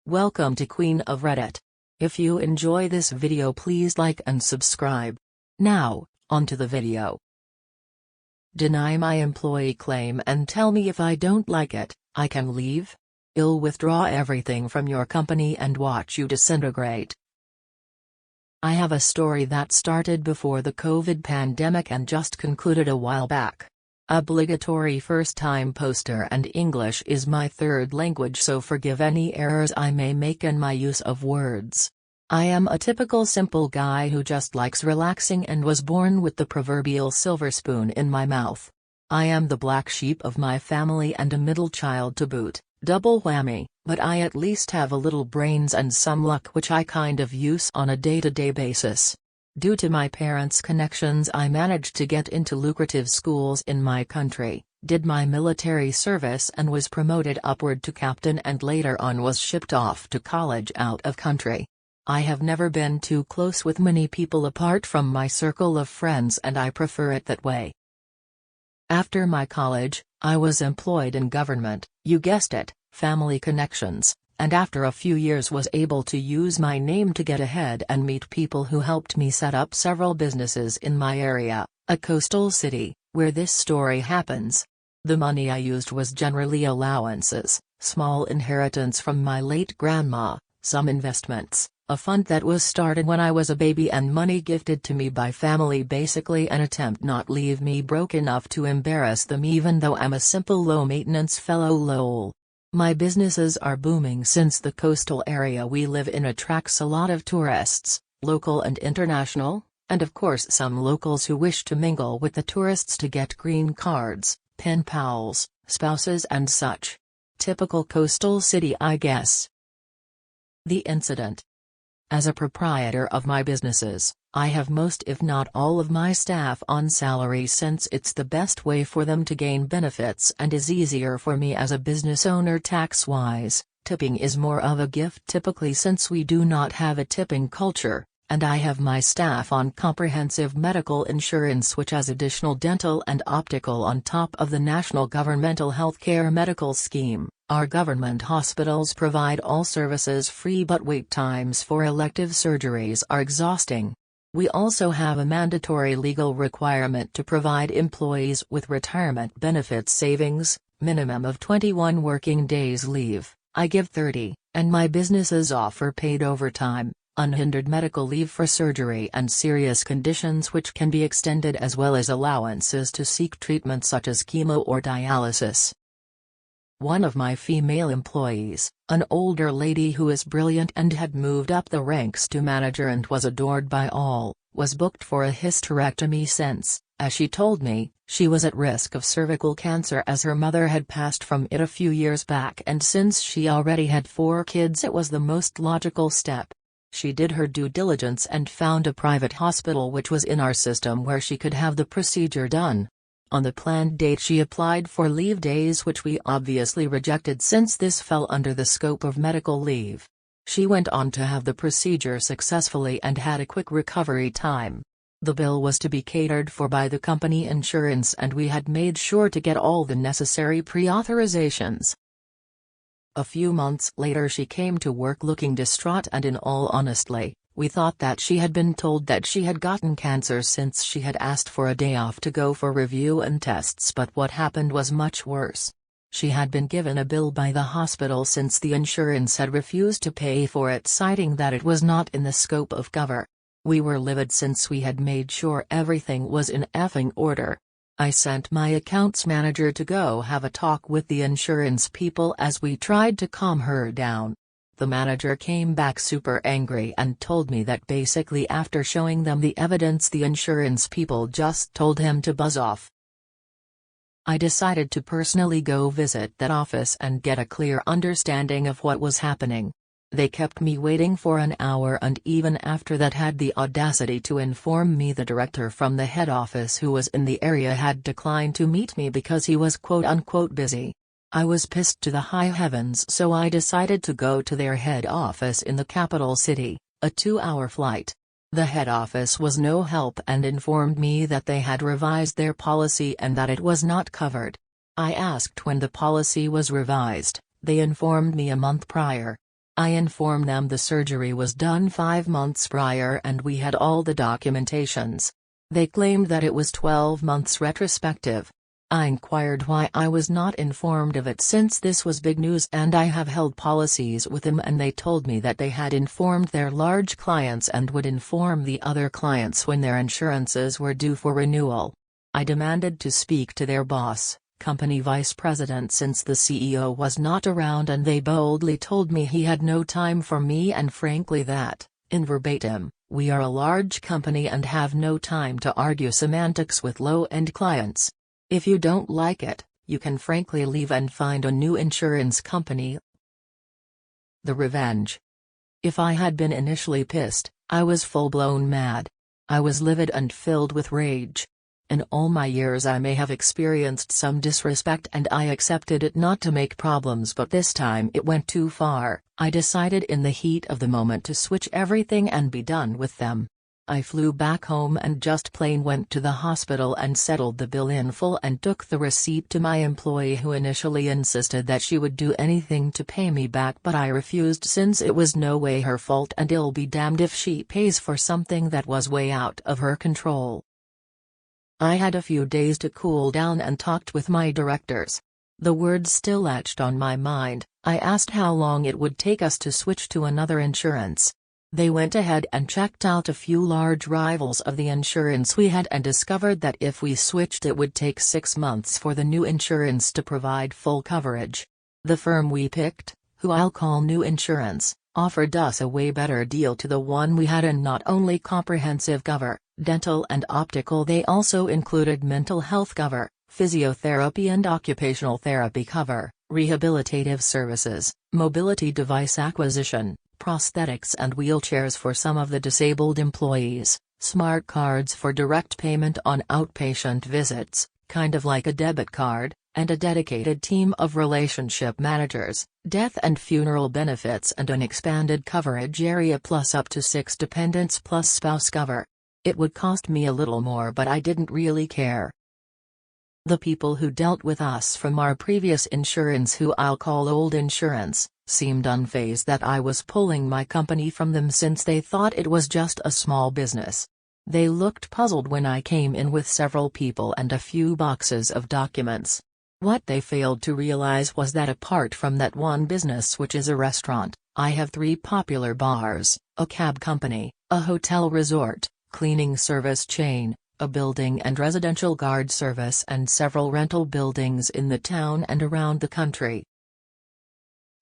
Welcome to Queen of Reddit. If you enjoy this video, please like and subscribe. Now, onto the video. Deny my employee claim and tell me if I don't like it, I can leave? I'll withdraw everything from your company and watch you disintegrate. I have a story that started before the COVID pandemic and just concluded a while back. Obligatory first-time poster and English is my third language, so forgive any errors I may make in my use of words. I am a typical simple guy who just likes relaxing and was born with the proverbial silver spoon in my mouth. I am the black sheep of my family and a middle child to boot, double whammy, but I at least have a little brains and some luck, which I kind of use on a day-to-day basis. Due to my parents' connections, I managed to get into lucrative schools in my country, did my military service and was promoted upward to captain, and later on was shipped off to college out of country. I have never been too close with many people apart from my circle of friends, and I prefer it that way. After my college, I was employed in government, you guessed it, family connections, and after a few years was able to use my name to get ahead and meet people who helped me set up several businesses in my area, a coastal city, where this story happens. The money I used was generally allowances, small inheritance from my late grandma, some investments, a fund that was started when I was a baby, and money gifted to me by family, basically an attempt not leave me broke enough to embarrass them, even though I'm a simple low-maintenance fellow lol. My businesses are booming since the coastal area we live in attracts a lot of tourists, local and international, and of course some locals who wish to mingle with the tourists to get green cards, pen pals, spouses and such. Typical coastal city, I guess. The incident. As a proprietor of my businesses, I have most if not all of my staff on salary, since it's the best way for them to gain benefits and is easier for me as a business owner tax-wise. Tipping is more of a gift typically, since we do not have a tipping culture, and I have my staff on comprehensive medical insurance, which has additional dental and optical on top of the national governmental healthcare medical scheme. Our government hospitals provide all services free, but wait times for elective surgeries are exhausting. We also have a mandatory legal requirement to provide employees with retirement benefits savings, minimum of 21 working days leave, I give 30, and my businesses offer paid overtime, unhindered medical leave for surgery and serious conditions which can be extended, as well as allowances to seek treatment such as chemo or dialysis. One of my female employees, an older lady who is brilliant and had moved up the ranks to manager and was adored by all, was booked for a hysterectomy since, as she told me, she was at risk of cervical cancer as her mother had passed from it a few years back, and since she already had 4 kids, it was the most logical step. She did her due diligence and found a private hospital which was in our system where she could have the procedure done. On the planned date she applied for leave days, which we obviously rejected since this fell under the scope of medical leave. She went on to have the procedure successfully and had a quick recovery time. The bill was to be catered for by the company insurance, and we had made sure to get all the necessary pre-authorizations. A few months later she came to work looking distraught, and in all honesty, we thought that she had been told that she had gotten cancer since she had asked for a day off to go for review and tests, but what happened was much worse. She had been given a bill by the hospital since the insurance had refused to pay for it, citing that it was not in the scope of cover. We were livid since we had made sure everything was in effing order. I sent my accounts manager to go have a talk with the insurance people as we tried to calm her down. The manager came back super angry and told me that basically after showing them the evidence, the insurance people just told him to buzz off. I decided to personally go visit that office and get a clear understanding of what was happening. They kept me waiting for an hour, and even after that had the audacity to inform me the director from the head office who was in the area had declined to meet me because he was quote-unquote busy. I was pissed to the high heavens, so I decided to go to their head office in the capital city, a 2-hour flight. The head office was no help and informed me that they had revised their policy and that it was not covered. I asked when the policy was revised. They informed me a month prior. I informed them the surgery was done 5 months prior and we had all the documentations. They claimed that it was 12 months retrospective. I inquired why I was not informed of it since this was big news, and I have held policies with them, and they told me that they had informed their large clients and would inform the other clients when their insurances were due for renewal. I demanded to speak to their boss, company vice president, since the CEO was not around, and they boldly told me he had no time for me and frankly that, in verbatim, "We are a large company and have no time to argue semantics with low-end clients. If you don't like it, you can frankly leave and find a new insurance company." The revenge. If I had been initially pissed, I was full-blown mad. I was livid and filled with rage. In all my years I may have experienced some disrespect and I accepted it not to make problems, but this time it went too far. I decided in the heat of the moment to switch everything and be done with them. I flew back home and just plain went to the hospital and settled the bill in full and took the receipt to my employee, who initially insisted that she would do anything to pay me back, but I refused since it was no way her fault and I'll be damned if she pays for something that was way out of her control. I had a few days to cool down and talked with my directors. The words still etched on my mind. I asked how long it would take us to switch to another insurance. They went ahead and checked out a few large rivals of the insurance we had and discovered that if we switched it would take 6 months for the new insurance to provide full coverage. The firm we picked, who I'll call New Insurance, offered us a way better deal to the one we had, and not only comprehensive cover, dental and optical, they also included mental health cover, physiotherapy and occupational therapy cover, rehabilitative services, mobility device acquisition, prosthetics and wheelchairs for some of the disabled employees, smart cards for direct payment on outpatient visits, kind of like a debit card, and a dedicated team of relationship managers, death and funeral benefits, and an expanded coverage area plus up to 6 dependents plus spouse cover. It would cost me a little more, but I didn't really care. The people who dealt with us from our previous insurance, who I'll call Old Insurance, seemed unfazed that I was pulling my company from them since they thought it was just a small business. They looked puzzled when I came in with several people and a few boxes of documents. What they failed to realize was that apart from that one business, which is a restaurant, I have 3 popular bars, a cab company, a hotel resort, cleaning service chain, a building and residential guard service, and several rental buildings in the town and around the country.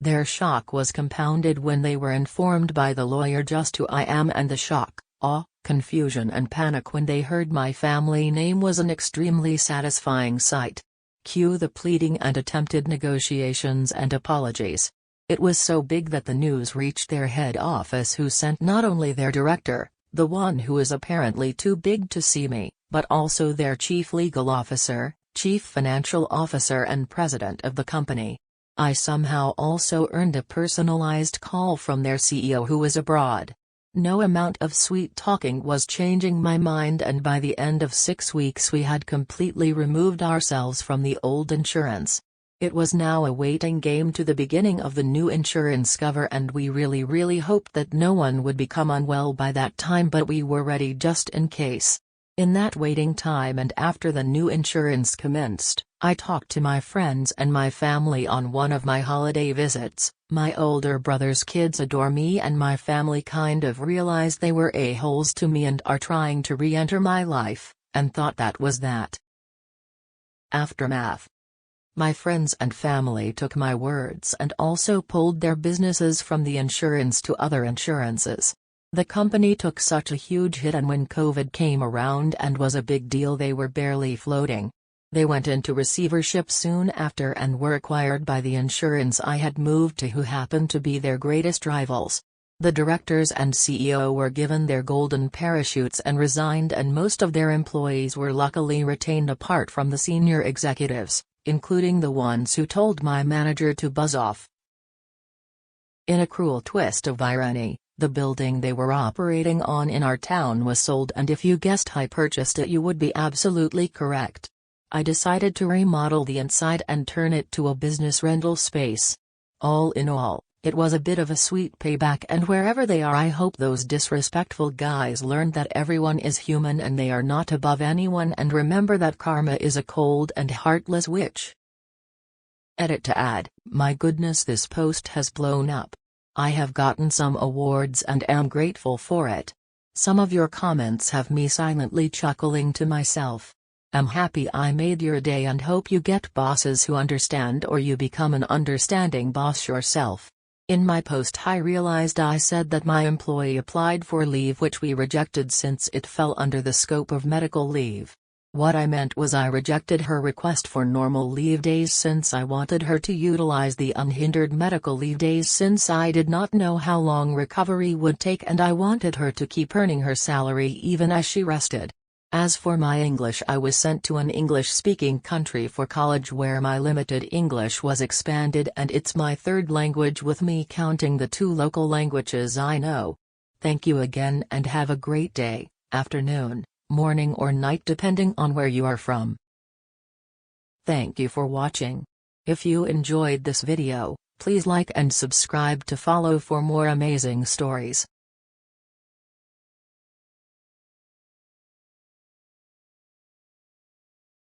Their shock was compounded when they were informed by the lawyer just who I am, and the shock, awe, confusion and panic when they heard my family name was an extremely satisfying sight. Cue the pleading and attempted negotiations and apologies. It was so big that the news reached their head office, who sent not only their director, the one who is apparently too big to see me, but also their chief legal officer, chief financial officer and president of the company. I somehow also earned a personalized call from their CEO, who was abroad. No amount of sweet talking was changing my mind, and by the end of 6 weeks we had completely removed ourselves from the old insurance. It was now a waiting game to the beginning of the new insurance cover, and we really hoped that no one would become unwell by that time, but we were ready just in case. In that waiting time and after the new insurance commenced, I talked to my friends and my family on one of my holiday visits. My older brother's kids adore me, and my family kind of realized they were a-holes to me and are trying to re-enter my life, and thought that was that. Aftermath. My friends and family took my words and also pulled their businesses from the insurance to other insurances. The company took such a huge hit, and when COVID came around and was a big deal, they were barely floating. They went into receivership soon after and were acquired by the insurance I had moved to, who happened to be their greatest rivals. The directors and CEO were given their golden parachutes and resigned, and most of their employees were luckily retained apart from the senior executives, including the ones who told my manager to buzz off. In a cruel twist of irony, the building they were operating on in our town was sold, and if you guessed I purchased it, you would be absolutely correct. I decided to remodel the inside and turn it to a business rental space. All in all, It was a bit of a sweet payback, and wherever they are, I hope those disrespectful guys learned that everyone is human and they are not above anyone, and remember that karma is a cold and heartless witch. Edit to add, my goodness, this post has blown up. I have gotten some awards and am grateful for it. Some of your comments have me silently chuckling to myself. I'm happy I made your day and hope you get bosses who understand, or you become an understanding boss yourself. In my post I realized I said that my employee applied for leave which we rejected since it fell under the scope of medical leave. What I meant was I rejected her request for normal leave days since I wanted her to utilize the unhindered medical leave days since I did not know how long recovery would take, and I wanted her to keep earning her salary even as she rested. As for my English, I was sent to an English-speaking country for college where my limited English was expanded, and it's my third language with me counting the 2 local languages I know. Thank you again and have a great day, afternoon, morning or night depending on where you are from. Thank you for watching. If you enjoyed this video, please like and subscribe to follow for more amazing stories.